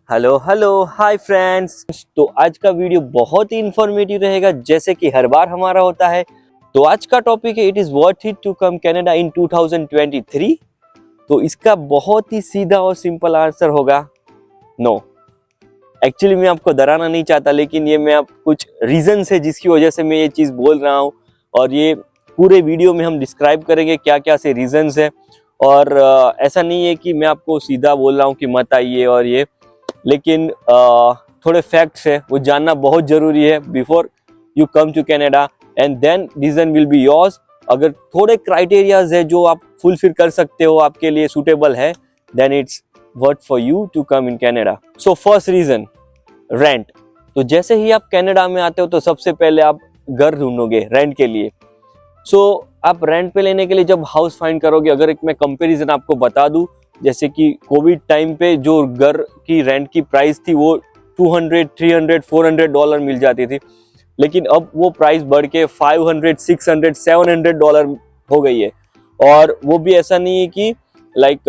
Hello hello hi friends. तो आज का वीडियो बहुत ही इंफॉर्मेटिव रहेगा जैसे कि हर बार हमारा होता है। तो आज का टॉपिक है it is worth it to come Canada in 2023। तो इसका बहुत ही सीधा और सिंपल आंसर होगा नो। एक्चुअली मैं आपको डराना नहीं चाहता, लेकिन ये मैं आप कुछ रीजंस है जिसकी वजह से मैं ये चीज़ बोल रहा हूँ, और ये पूरे वीडियो में हम डिस्क्राइब करेंगे क्या क्या से रीजंस है। और ऐसा नहीं है कि मैं आपको सीधा बोल रहा हूँ कि मत आइए और ये, लेकिन थोड़े फैक्ट्स है वो जानना बहुत ज़रूरी है before you come to Canada, and then decision will be yours. अगर थोड़े क्राइटेरियाज है जो आप फुलफिल कर सकते हो, आपके लिए सूटेबल है, then it's worth for you to come in Canada. So first reason, rent. तो जैसे ही आप कनाडा में आते हो तो सबसे पहले आप घर ढूंढोगे रेंट के लिए। सो आप रेंट पे लेने के लिए जब हाउस फाइंड करोगे, अगर एक मैं कंपैरिजन आपको बता दूं, जैसे कि कोविड टाइम पे जो घर की रेंट की प्राइस थी वो $200, $300, $400 मिल जाती थी, लेकिन अब वो प्राइस बढ़ के $500, $600, $700 हो गई है। और वो भी ऐसा नहीं है कि लाइक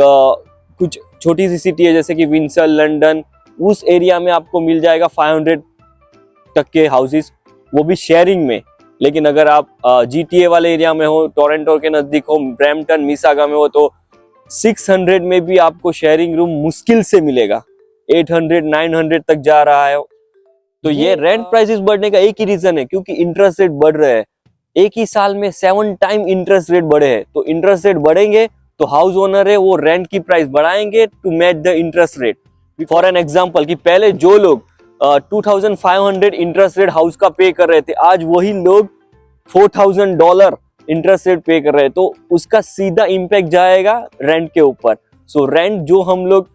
कुछ छोटी सी सिटी है जैसे कि विंसर, लंदन, उस एरिया में आपको मिल जाएगा 500 तक के हाउसेस, वो भी शेयरिंग में। लेकिन अगर आप GTA वाले एरिया में हो, टोरंटो के नज़दीक हो, ब्रैम्पटन, मिसागा में हो, तो 600 में भी आपको शेयरिंग रूम मुश्किल से मिलेगा। 800, 900 तक जा रहा है। तो ये रेंट प्राइसेस बढ़ने का एक ही रीजन है, क्योंकि इंटरेस्ट रेट बढ़ रहे हैं। एक ही साल में 7 टाइम इंटरेस्ट रेट बढ़े हैं। तो इंटरेस्ट रेट बढ़ेंगे तो हाउस ओनर है वो रेंट की प्राइस बढ़ाएंगे to match the interest rate. For an example कि पहले जो लोग 2500 इंटरेस्ट रेट हाउस का पे कर रहे थे, आज वही लोग $4000 इंटरेस्ट रेट पे कर रहे हैं। तो उसका सीधा इम्पैक्ट जाएगा रेंट के ऊपर। सो रेंट जो हम लोग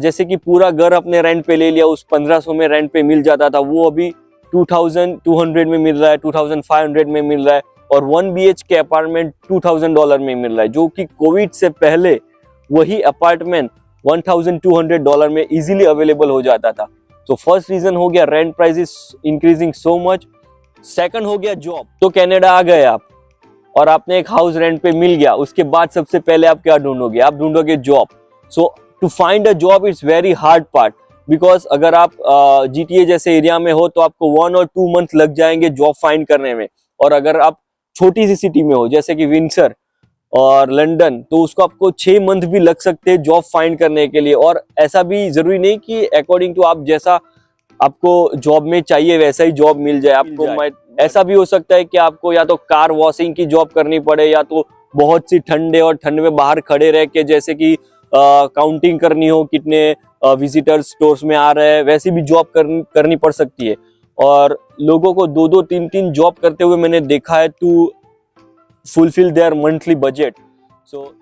जैसे कि पूरा घर अपने रेंट पे ले लिया, उस 1500 में रेंट पे मिल जाता था, वो अभी 2200 में मिल रहा है, 2500 में मिल रहा है। और 1 BH के अपार्टमेंट $2000 में मिल रहा है, जो कि कोविड से पहले वही अपार्टमेंट $1200 में इजीली अवेलेबल हो जाता था। तो फर्स्ट रीजन हो गया rent prices increasing so much. Second हो गया जॉब। तो कनाडा आ गए आप और आपने एक हाउस रेंट पे मिल गया, उसके बाद सबसे पहले आप क्या ढूंढोगे? आप ढूंढोगे job. So to find a job it's very hard part, because अगर आप GTA जैसे एरिया में हो तो आपको 1 और 2 मंथ लग जाएंगे जॉब फाइंड करने में। और अगर आप छोटी सी सिटी में हो जैसे कि विंसर और लंदन, तो उसको आपको 6 मंथ भी लग सकते हैं जॉब फाइंड करने के लिए। और ऐसा भी जरूरी नहीं कि अकॉर्डिंग टू आप जैसा आपको जॉब में चाहिए वैसा ही जॉब मिल जाए आपको। ऐसा भी हो सकता है कि आपको या तो कार वॉशिंग की जॉब करनी पड़े, या तो बहुत सी ठंड में बाहर खड़े रह के जैसे कि काउंटिंग करनी हो कितने विजिटर्स स्टोर्स में आ रहे हैं, वैसी भी जॉब करनी पड़ सकती है। और लोगों को 2-2, 3-3 जॉब करते हुए मैंने देखा है to fulfil their monthly budget.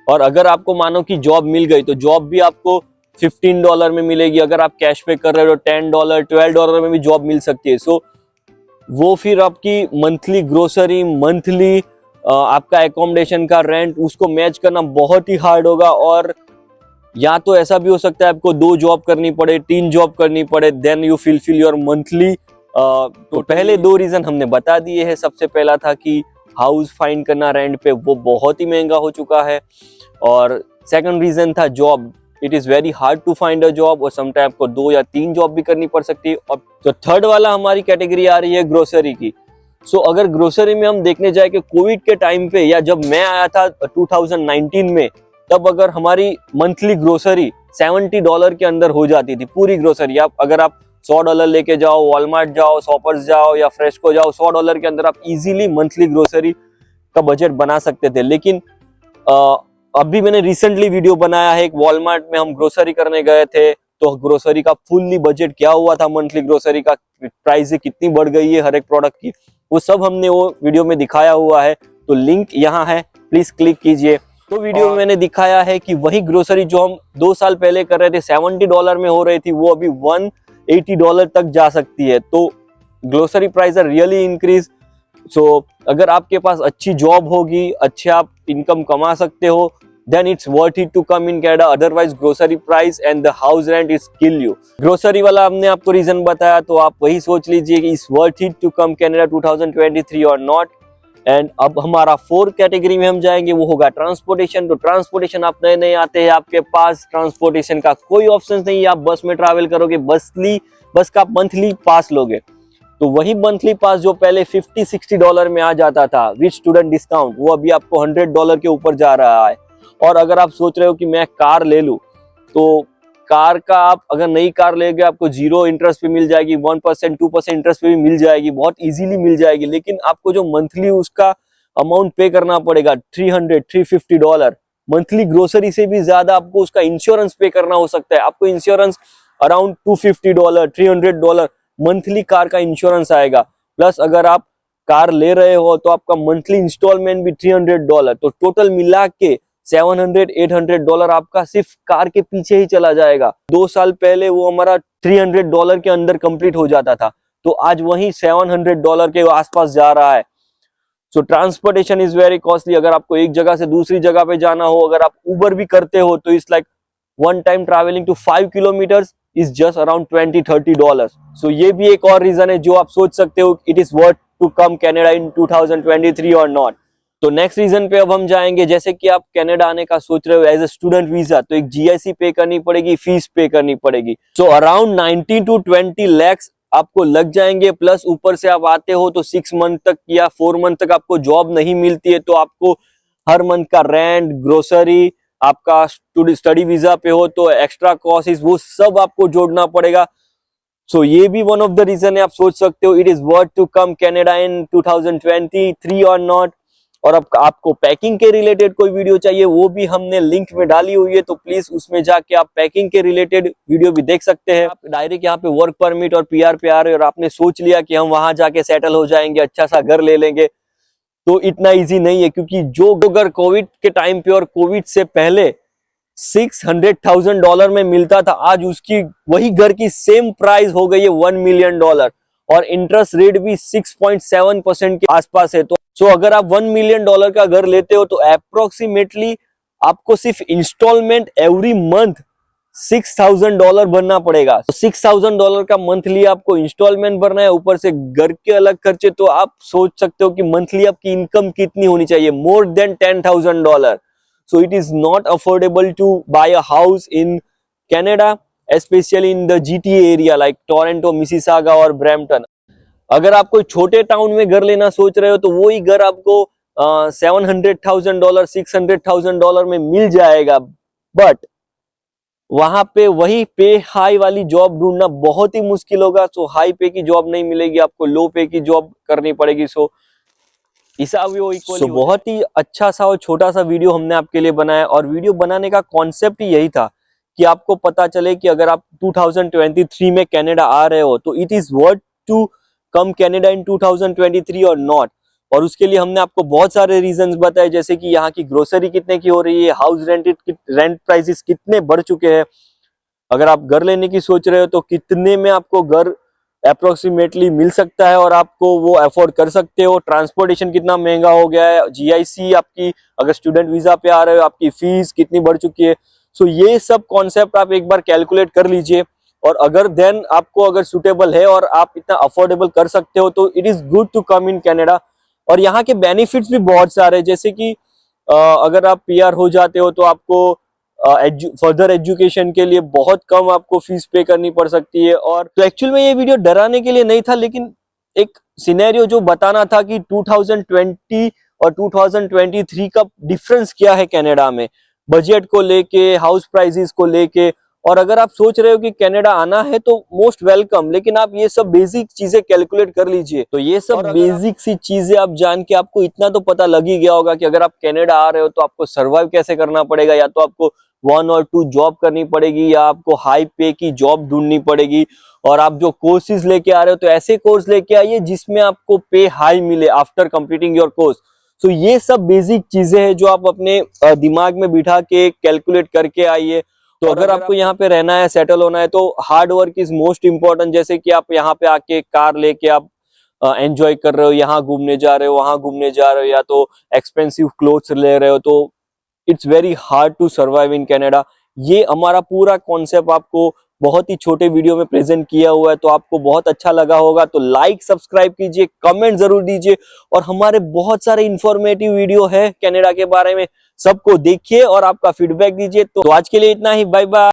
और अगर आपको मानो कि जॉब मिल गई तो जॉब भी आपको $15 में मिलेगी। अगर आप कैश पे कर रहे हो $10, $12 में भी जॉब मिल सकती है। सो वो फिर आपकी मंथली ग्रोसरी, मंथली आपका एकोमोडेशन का रेंट, उसको मैच करना बहुत ही हार्ड होगा। और या तो ऐसा भी हो सकता है आपको 2 जॉब करनी पड़े, 3 जॉब करनी पड़े, then you fulfil your monthly. तो पहले 2 रीजन हमने बता दिए हैं। सबसे पहला था कि हाउस फाइंड करना रेंट पे वो बहुत ही महंगा हो चुका है, और सेकंड रीजन था job. It is very hard to find a job, और समटाइम आपको 2 या 3 जॉब भी करनी पड़ सकती है। और जो थर्ड वाला हमारी कैटेगरी आ रही है ग्रोसरी की। सो अगर ग्रोसरी में हम देखने जाए कि कोविड के टाइम पे या जब मैं आया था 2019 में, तब अगर हमारी मंथली ग्रोसरी $70 के अंदर हो जाती थी पूरी ग्रोसरी। अगर आप $100 लेके जाओ, वॉलमार्ट जाओ, शॉपर्स जाओ या फ्रेशको जाओ, $100 के अंदर आप इजीली मंथली ग्रोसरी का बजट बना सकते थे। लेकिन अभी मैंने रिसेंटली वीडियो बनाया है, एक वॉलमार्ट में हम ग्रोसरी करने गए थे, तो ग्रोसरी का फुल्ली बजट क्या हुआ था, मंथली ग्रोसरी का प्राइस कितनी बढ़ गई है हर एक प्रोडक्ट की, वो सब हमने वो वीडियो में दिखाया हुआ है। तो लिंक यहाँ है, प्लीज क्लिक कीजिए। तो वीडियो में मैंने दिखाया है कि वही ग्रोसरी जो हम 2 साल पहले कर रहे थे $70 में हो रही थी, वो अभी $180 तक जा सकती है। तो grocery price are really increase. So अगर आपके पास अच्छी जॉब होगी, अच्छे आप इनकम कमा सकते हो, then it's worth it to come in Canada. Otherwise grocery price and the house rent is kill you. Grocery वाला हमने आपको रीजन बताया, तो आप वही सोच लीजिए कि it's worth it to come Canada 2023 or not. And अब हमारा 4 कैटेगरी में हम जाएंगे, वो होगा ट्रांसपोर्टेशन। तो ट्रांसपोर्टेशन आप नए नए आते हैं, आपके पास ट्रांसपोर्टेशन का कोई ऑप्शन नहीं है, आप बस में ट्रैवल करोगे, बस का मंथली पास लोगे। तो वही मंथली पास जो पहले $50-60 में आ जाता था विद स्टूडेंट डिस्काउंट, वो अभी आपको $100 के ऊपर जा रहा है। और अगर आप सोच रहे हो कि मैं कार ले लूं, तो कार का आप अगर नई कार लेंगे आपको 0 इंटरेस्ट पे मिल जाएगी, 1% 2% इंटरेस्ट पे भी मिल जाएगी, बहुत इजीली मिल जाएगी। लेकिन आपको जो मंथली उसका अमाउंट पे करना पड़ेगा $300-350, मंथली ग्रोसरी से भी ज्यादा आपको उसका इंश्योरेंस पे करना हो सकता है। आपको इंश्योरेंस अराउंड $250 $300 मंथली कार का इंश्योरेंस आएगा। प्लस अगर आप कार ले रहे हो तो आपका मंथली इंस्टॉलमेंट भी $300, तो टोटल मिला के $700-800 आपका सिर्फ कार के पीछे ही चला जाएगा। 2 साल पहले वो हमारा $300 के अंदर कंप्लीट हो जाता था, तो आज वही $700 के आसपास जा रहा है। सो ट्रांसपोर्टेशन इज वेरी कॉस्टली। अगर आपको एक जगह से दूसरी जगह पे जाना हो, अगर आप उबर भी करते हो, तो it's like one time travelling to 5 kilometres is just around $20-30। सो ये भी एक और रीजन है जो आप सोच सकते हो it is worth to come Canada in 2023 or not. तो नेक्स्ट रीजन पे अब हम जाएंगे, जैसे कि आप कनाडा आने का सोच रहे हो एज ए स्टूडेंट वीजा, तो एक जीआईसी पे करनी पड़ेगी, फीस पे करनी पड़ेगी। सो अराउंड 19 to 20 lakhs आपको लग जाएंगे। प्लस ऊपर से आप आते हो तो 6 मंथ तक या 4 मंथ तक आपको जॉब नहीं मिलती है, तो आपको हर मंथ का रेंट, ग्रोसरी, आपका स्टडी वीजा पे हो तो एक्स्ट्रा कॉस्ट, वो सब आपको जोड़ना पड़ेगा। सो ये भी वन ऑफ द रीजन है, आप सोच सकते हो it is worth to come Canada in 2023 or not. और अब आपको पैकिंग के रिलेटेड कोई वीडियो चाहिए, वो भी हमने लिंक में डाली हुई है, तो प्लीज उसमें जाके आप पैकिंग के रिलेटेड वीडियो भी देख सकते हैं। आप डायरेक्ट यहाँ पे वर्क परमिट और पीआर पे आ रहे हो और आपने सोच लिया कि हम वहां जाके सेटल हो जाएंगे, अच्छा सा घर ले लेंगे, तो इतना इजी नहीं है। क्योंकि जो घर कोविड के टाइम पे और कोविड से पहले $600,000 में मिलता था, आज उसकी वही घर की सेम प्राइस हो गई है $1 मिलियन, और इंटरेस्ट रेट भी 6.7% के आसपास है। तो अगर आप $1 मिलियन का घर लेते हो तो अप्रोक्सीमेटली आपको सिर्फ इंस्टॉलमेंट एवरी मंथ $6,000 भरना पड़ेगा। तो $6,000 का मंथली आपको इंस्टॉलमेंट भरना है, ऊपर से घर के अलग खर्चे, तो आप सोच सकते हो कि मंथली आपकी इनकम कितनी होनी चाहिए, more than $10,000। So it is not affordable to buy a house in Canada, specially in the GTA area like Toronto, Mississauga और ब्रैम्पटन। अगर आप कोई छोटे टाउन में घर लेना सोच रहे हो तो वो ही घर आपको $700,000 $600,000 में मिल जाएगा, बट वहां पे वही पे हाई वाली जॉब ढूंढना बहुत ही मुश्किल होगा। सो हाई पे की जॉब नहीं मिलेगी, आपको लो पे की जॉब करनी पड़ेगी। सो हिसाब वो इक्वली। बहुत ही अच्छा सा और छोटा सा वीडियो हमने आपके लिए बनाया, और वीडियो बनाने का कॉन्सेप्ट ही यही था कि आपको पता चले कि अगर आप 2023 में कनाडा आ रहे हो तो it is worth to come Canada in 2023 or not. और उसके लिए हमने आपको बहुत सारे रीजंस बताए, जैसे कि यहाँ की ग्रोसरी कितने की हो रही है, हाउस रेंट प्राइसेस कितने बढ़ चुके हैं, अगर आप घर लेने की सोच रहे हो तो कितने में आपको घर अप्रोक्सीमेटली मिल सकता है और आपको वो अफोर्ड कर सकते हो, ट्रांसपोर्टेशन कितना महंगा हो गया है, जीआईसी आपकी अगर स्टूडेंट वीजा पे आ रहे हो आपकी फीस कितनी बढ़ चुकी है। सो ये सब कॉन्सेप्ट आप एक बार कैलकुलेट कर लीजिए, और अगर देन आपको अगर सुटेबल है और आप इतना अफोर्डेबल कर सकते हो तो it is good to come in Canada. और यहाँ के बेनिफिट्स भी बहुत सारे, जैसे कि अगर आप पीआर हो जाते हो तो आपको फर्दर एजुकेशन के लिए बहुत कम आपको फीस पे करनी पड़ सकती है। और तो एक्चुअल में ये वीडियो डराने के लिए नहीं था, लेकिन एक सिनेरियो जो बताना था कि 2020 और 2023 का डिफरेंस क्या है कनाडा में, बजट को लेके, हाउस प्राइसेस को लेके। और अगर आप सोच रहे हो कि कनाडा आना है तो मोस्ट वेलकम, लेकिन आप ये सब बेसिक चीजें कैलकुलेट कर लीजिए। तो ये सब बेसिक सी चीजें आप जान के आपको इतना तो पता लग ही गया होगा कि अगर आप कनाडा आ रहे हो तो आपको सर्वाइव कैसे करना पड़ेगा, या तो आपको 1 और 2 जॉब करनी पड़ेगी, या आपको हाई पे की जॉब ढूंढनी पड़ेगी। और आप जो कोर्सेज लेके आ रहे हो तो ऐसे कोर्स लेके आइए जिसमें आपको पे हाई मिले आफ्टर कंप्लीटिंग योर कोर्स। सो ये सब बेसिक चीजें हैं जो आप अपने दिमाग में बिठा के कैलकुलेट करके आइए। तो अगर आपको यहाँ पे रहना है, सेटल होना है, तो hard work is most important. जैसे कि आप यहाँ पे आके कार लेके आप एंजॉय कर रहे हो, यहाँ घूमने जा रहे हो, वहां घूमने जा रहे हो, या तो एक्सपेंसिव क्लोथ्स ले रहे हो, तो it's very hard to survive in Canada. ये हमारा पूरा कॉन्सेप्ट आपको बहुत ही छोटे वीडियो में प्रेजेंट किया हुआ है, तो आपको बहुत अच्छा लगा होगा। तो लाइक सब्सक्राइब कीजिए, कमेंट जरूर दीजिए, और हमारे बहुत सारे इंफॉर्मेटिव वीडियो है कनाडा के बारे में, सबको देखिए और आपका फीडबैक दीजिए। तो आज के लिए इतना ही, बाय बाय।